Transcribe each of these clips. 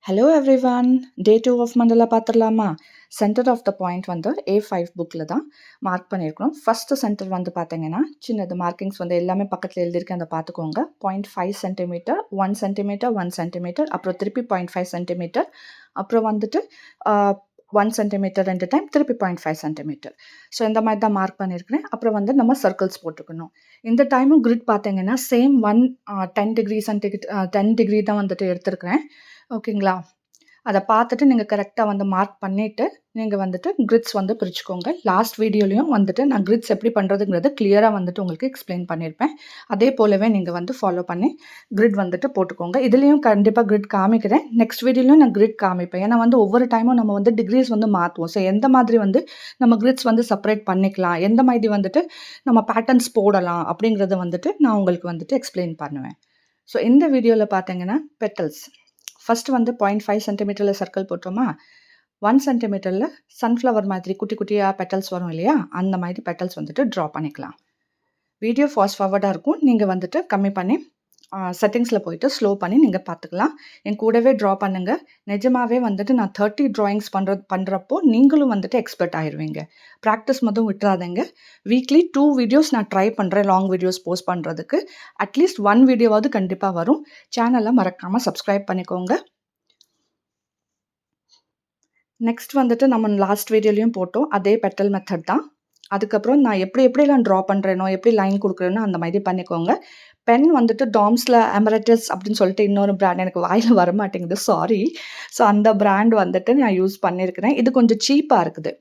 Hello everyone. Day 2 of Mandala பார்த்துடலாமா? Center of the point வந்து A5 புக்கில் தான் மார்க் பண்ணியிருக்கிறோம். ஃபஸ்ட்டு சென்டர் வந்து பார்த்தீங்கன்னா சின்னது மார்க்கிங்ஸ் வந்து எல்லாமே பக்கத்தில் எழுதியிருக்கேன், அதை பார்த்துக்கோங்க. 0.5 சென்டிமீட்டர், 1 சென்டிமீட்டர், 1 சென்டிமீட்டர், அப்புறம் திருப்பி 0.5 சென்டிமீட்டர், அப்புறம் வந்துட்டு 1 சென்டிமீட்டர் 2 டைம், திருப்பி 0.5 சென்டிமீட்டர். ஸோ இந்த மாதிரி தான் மார்க் பண்ணியிருக்கிறேன். அப்புறம் வந்து நம்ம சர்க்கிள்ஸ் போட்டுக்கணும். இந்த டைமும் கிரிட் பார்த்தீங்கன்னா சேம் 10 டிகிரி சென்டிகிரேட் 10 டிகிரி தான் வந்துட்டு எடுத்திருக்கிறேன். ஓகேங்களா? அதை பார்த்துட்டு நீங்கள் கரெக்டாக வந்து மார்க் பண்ணிவிட்டு நீங்கள் வந்துட்டு கிரிட்ஸ் வந்து பிரிச்சுக்கோங்க. லாஸ்ட் வீடியோலையும் வந்துட்டு நான் கிரிட்ஸ் எப்படி பண்ணுறதுங்கிறது கிளியராக வந்துட்டு உங்களுக்கு எக்ஸ்பிளைன் பண்ணியிருப்பேன். அதே போலவே நீங்கள் வந்து ஃபாலோ பண்ணி கிரிட் வந்துட்டு போட்டுக்கோங்க. இதுலேயும் கண்டிப்பாக கிரிட் காமிக்கிறேன். நெக்ஸ்ட் வீடியோலையும் நான் கிரிட் காமிப்பேன். ஏன்னா வந்து ஒவ்வொரு டைமும் நம்ம வந்து டிகிரிஸ் வந்து மாற்றுவோம். ஸோ எந்த மாதிரி வந்து நம்ம கிரிட்ஸ் வந்து செப்பரேட் பண்ணிக்கலாம், எந்த மாதிரி வந்துட்டு நம்ம பேட்டர்ன்ஸ் போடலாம் அப்படிங்கிறத வந்துட்டு நான் உங்களுக்கு வந்துட்டு எக்ஸ்பிளைன் பண்ணுவேன். ஸோ இந்த வீடியோவில் பார்த்தீங்கன்னா பெட்டல்ஸ் ஃபஸ்ட்டு வந்து 0.5 சென்டிமீட்டரில் சர்க்கிள் போட்டோமா, 1 சென்டிமீட்டரில் சன்ஃப்ளவர் மாதிரி குட்டி குட்டியாக பெட்டல்ஸ் வரும் இல்லையா, அந்த மாதிரி பெட்டல்ஸ் வந்துட்டு ட்ரா பண்ணிக்கலாம். வீடியோ ஃபாஸ்ட் ஃபார்வர்டாக இருக்கும். நீங்கள் வந்துட்டு கம்மி பண்ணி செட்டிங்ஸில் போயிட்டு ஸ்லோ பண்ணி நீங்கள் பார்த்துக்கலாம். என் கூடவே ட்ரா பண்ணுங்கள். நிஜமாகவே வந்துட்டு நான் 30 ட்ராயிங்ஸ் பண்ணுறப்போ நீங்களும் வந்துட்டு எக்ஸ்பர்ட் ஆயிடுவீங்க. ப்ராக்டிஸ் மட்டும் விட்டுறாதீங்க. வீக்லி 2 வீடியோஸ் நான் ட்ரை பண்ணுறேன் லாங் வீடியோஸ் போஸ்ட் பண்ணுறதுக்கு. அட்லீஸ்ட் 1 வீடியோவாவது கண்டிப்பாக வரும். சேனலை மறக்காமல் சப்ஸ்கிரைப் பண்ணிக்கோங்க. நெக்ஸ்ட் வந்துட்டு நம்ம லாஸ்ட் வீடியோலையும் போட்டோம் அதே பெட்டல் மெத்தட் தான். அதுக்கப்புறம் நான் எப்படிலாம் ட்ரா பண்ணுறேனோ, எப்படி லைன் கொடுக்குறேனோ அந்த மாதிரி பண்ணிக்கோங்க. பென் வந்துட்டு டாம்ஸில் எமரட்டஸ் அப்படின்னு சொல்லிட்டு இன்னொரு பிராண்ட், எனக்கு வாயில் வரமாட்டேங்குது, சாரி. ஸோ அந்த பிராண்ட் வந்துட்டு நான் யூஸ் பண்ணியிருக்கிறேன். இது கொஞ்சம் சீப்பாக இருக்குது.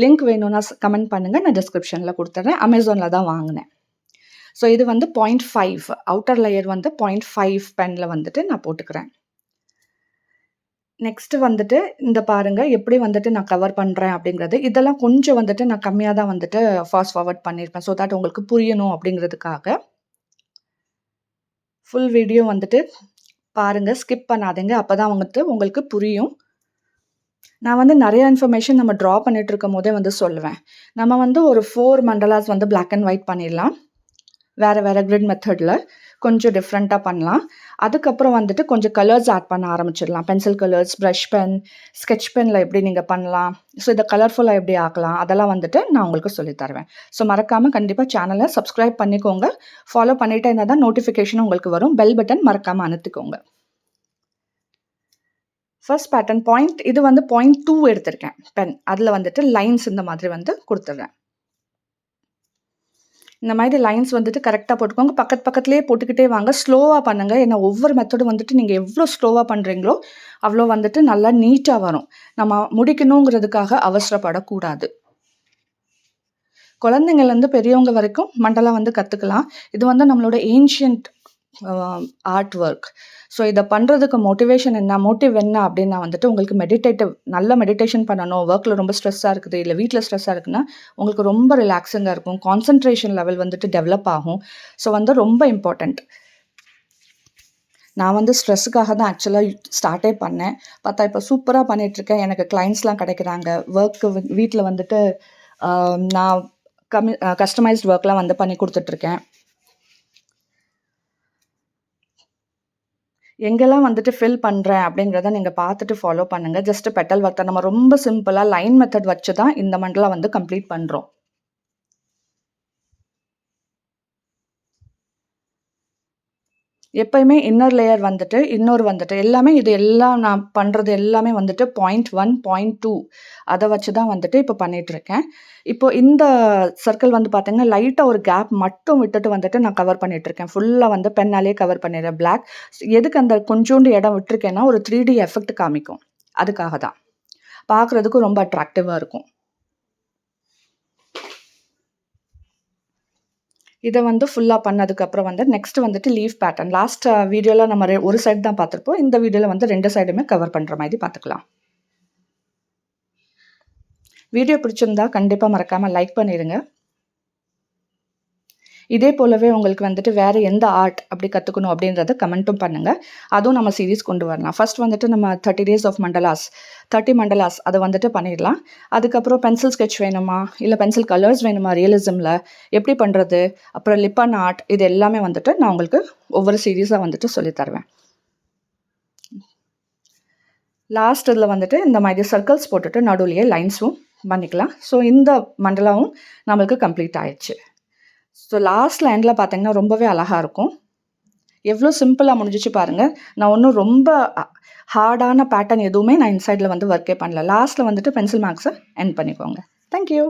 லிங்க் வேணும்னா கமெண்ட் பண்ணுங்கள், நான் டிஸ்கிரிப்ஷனில் கொடுத்துட்றேன். அமேசானில் தான் வாங்கினேன். ஸோ இது வந்து 0.5 அவுட்டர் லேயர் வந்து 0.5 பெனில் வந்துட்டு நான் போட்டுக்கிறேன். நெக்ஸ்ட்டு வந்துட்டு இந்த பாருங்கள் எப்படி வந்துட்டு நான் கவர் பண்ணுறேன் அப்படிங்கிறது. இதெல்லாம் கொஞ்சம் வந்துட்டு நான் கம்மியாக தான் வந்துட்டு ஃபாஸ்ட் ஃபார்வர்ட் பண்ணியிருப்பேன், ஸோ தட் உங்களுக்கு புரியணும் அப்படிங்கிறதுக்காக. ஃபுல் வீடியோ வந்துட்டு பாருங்கள், ஸ்கிப் பண்ணாதீங்க, அப்போ தான் வந்துட்டு உங்களுக்கு புரியும். நான் வந்து நிறைய இன்ஃபர்மேஷன் நம்ம ட்ரா பண்ணிட்டு இருக்கும் போதே வந்து சொல்லுவேன். நம்ம வந்து ஒரு 4 மண்டலாஸ் வந்து பிளாக் அண்ட் ஒயிட் பண்ணிடலாம். வேறு கிரிட் மெத்தடில் கொஞ்சம் டிஃப்ரெண்ட்டாக பண்ணலாம். அதுக்கப்புறம் வந்துட்டு கொஞ்சம் கலர்ஸ் ஆட் பண்ண ஆரம்பிச்சிடலாம். Pencil colours, brush pen, sketch பெனில் எப்படி நீங்கள் பண்ணலாம், ஸோ இதை கலர்ஃபுல்லாக எப்படி ஆக்கலாம், அதெல்லாம் வந்துட்டு நான் உங்களுக்கு சொல்லித்தருவேன். ஸோ மறக்காமல் கண்டிப்பாக சேனலை சப்ஸ்கிரைப் பண்ணிக்கோங்க. ஃபாலோ பண்ணிகிட்டே இருந்தால் தான் நோட்டிஃபிகேஷன் உங்களுக்கு வரும். பெல் பட்டன் மறக்காமல் அழுத்திக்கோங்க. ஃபர்ஸ்ட் பேட்டர்ன் இது வந்து 0.2 எடுத்திருக்கேன் பென். அதில் வந்துட்டு லைன்ஸ் இந்த மாதிரி வந்து கொடுத்துட்றேன். இந்த மாதிரி லைன்ஸ் வந்துட்டு கரெக்டாக போட்டுக்கோங்க. பக்கத்துலேயே போட்டுக்கிட்டே வாங்க. ஸ்லோவாக பண்ணுங்கள். ஏன்னா ஒவ்வொரு மெத்தடும் வந்துட்டு நீங்கள் எவ்வளோ ஸ்லோவாக பண்ணுறீங்களோ அவ்வளோ வந்துட்டு நல்லா நீட்டாக வரும். நம்ம முடிக்கணுங்கிறதுக்காக அவசரப்படக்கூடாது. குழந்தைங்கள்லேருந்து பெரியவங்க வரைக்கும் மண்டலம் வந்து கற்றுக்கலாம். இது வந்து நம்மளோட ஏன்ஷியன்ட் ஆர்ட் ஒர்க். ஸோ இதை பண்ணுறதுக்கு மோட்டிவ் என்ன அப்படின்னா வந்துட்டு உங்களுக்கு நல்ல மெடிடேஷன் பண்ணணும், ஒர்க்கில் ரொம்ப ஸ்ட்ரெஸ்ஸாக இருக்குது, இல்லை வீட்டில் ஸ்ட்ரெஸ்ஸாக இருக்குன்னா உங்களுக்கு ரொம்ப ரிலாக்ஸிங்காக இருக்கும், கான்சன்ட்ரேஷன் லெவல் வந்துட்டு டெவலப் ஆகும். ஸோ வந்து ரொம்ப இம்பார்ட்டண்ட். நான் வந்து ஸ்ட்ரெஸ்ஸுக்காக தான் ஆக்சுவலாக ஸ்டார்ட்டே பண்ணேன். பார்த்தா இப்போ சூப்பராக பண்ணிகிட்ருக்கேன். எனக்கு கிளைண்ட்ஸ்லாம் கிடைக்கிறாங்க. வீட்டில் வந்துட்டு நான் கஸ்டமைஸ்ட் ஒர்க்லாம் வந்து பண்ணி கொடுத்துட்ருக்கேன். எங்கெல்லாம் வந்துட்டு ஃபில் பண்ணுறேன் அப்படிங்கிறத நீங்கள் பார்த்துட்டு ஃபாலோ பண்ணுங்கள். ஜஸ்ட்டு பெட்டல் ஒர்க் தான். நம்ம ரொம்ப சிம்பிளாக லைன் மெத்தட் வச்சு தான் இந்த மண்டலம் வந்து கம்ப்ளீட் பண்ணுறோம். எப்பயுமே இன்னர் லேயர் வந்துட்டு எல்லாம் நான் பண்ணுறது எல்லாமே வந்துட்டு 0.1 0.2 அதை வச்சு தான் வந்துட்டு இப்போ பண்ணிகிட்ருக்கேன். இப்போ இந்த சர்க்கிள் வந்து பார்த்தீங்கன்னா லைட்டாக ஒரு கேப் மட்டும் விட்டுட்டு வந்துட்டு நான் கவர் பண்ணிகிட்ருக்கேன். ஃபுல்லாக வந்து பென்னாலே கவர் பண்ணிடுறேன் பிளாக். எதுக்கு அந்த கொஞ்சோண்டு இடம் விட்டுருக்கேன்னா ஒரு 3D எஃபெக்ட் காமிக்கும், அதுக்காக தான். பார்க்குறதுக்கும் ரொம்ப அட்ராக்டிவாக இருக்கும். இதை வந்து ஃபுல்லாக பண்ணதுக்கப்புறம் வந்து நெக்ஸ்ட் வந்துட்டு லீஃப் பேட்டர்ன். லாஸ்ட் வீடியோவில் நம்ம ஒரு சைடு தான் பார்த்துருப்போம். இந்த வீடியோவில் வந்து 2 சைடுமே கவர் பண்ணுற மாதிரி பார்த்துக்கலாம். வீடியோ பிடிச்சிருந்தா கண்டிப்பாக மறக்காமல் லைக் பண்ணிடுங்க. இதே போலவே உங்களுக்கு வந்துட்டு வேறு எந்த ஆர்ட் அப்படி கற்றுக்கணும் அப்படின்றத கமெண்ட்டும் பண்ணுங்கள். அதுவும் நம்ம சீரீஸ் கொண்டு வரலாம். ஃபர்ஸ்ட் வந்துட்டு நம்ம 30 days of மண்டலாஸ், 30 மண்டலாஸ் அதை வந்துட்டு பண்ணிடலாம். அதுக்கப்புறம் பென்சில் ஸ்கெட்ச் வேணுமா, இல்லை பென்சில் கலர்ஸ் வேணுமா, ரியலிசமில் எப்படி பண்ணுறது, அப்புறம் லிப்பன் ஆர்ட், இது எல்லாமே வந்துட்டு நான் உங்களுக்கு ஒவ்வொரு சீரீஸாக வந்துட்டு சொல்லித்தருவேன். லாஸ்ட் இதில் வந்துட்டு இந்த மாதிரி சர்க்கிள்ஸ் போட்டுட்டு நடுவுலையே லைன்ஸும் பண்ணிக்கலாம். ஸோ இந்த மண்டலாவும் நம்மளுக்கு கம்ப்ளீட் ஆயிடுச்சு. ஸோ லாஸ்ட்டில் எண்டில் பார்த்தீங்கன்னா ரொம்பவே அழகாக இருக்கும். எவ்வளோ சிம்பிளாக முடிஞ்சிச்சு பாருங்கள். நான் ஒன்றும் ரொம்ப ஹார்டான பேட்டர்ன் எதுவுமே நான் இன்சைடில் வந்து ஒர்க்கே பண்ணல. லாஸ்ட்டில் வந்துட்டு பென்சில் மார்க்ஸை எண்ட் பண்ணிக்கோங்க. தேங்க்யூ.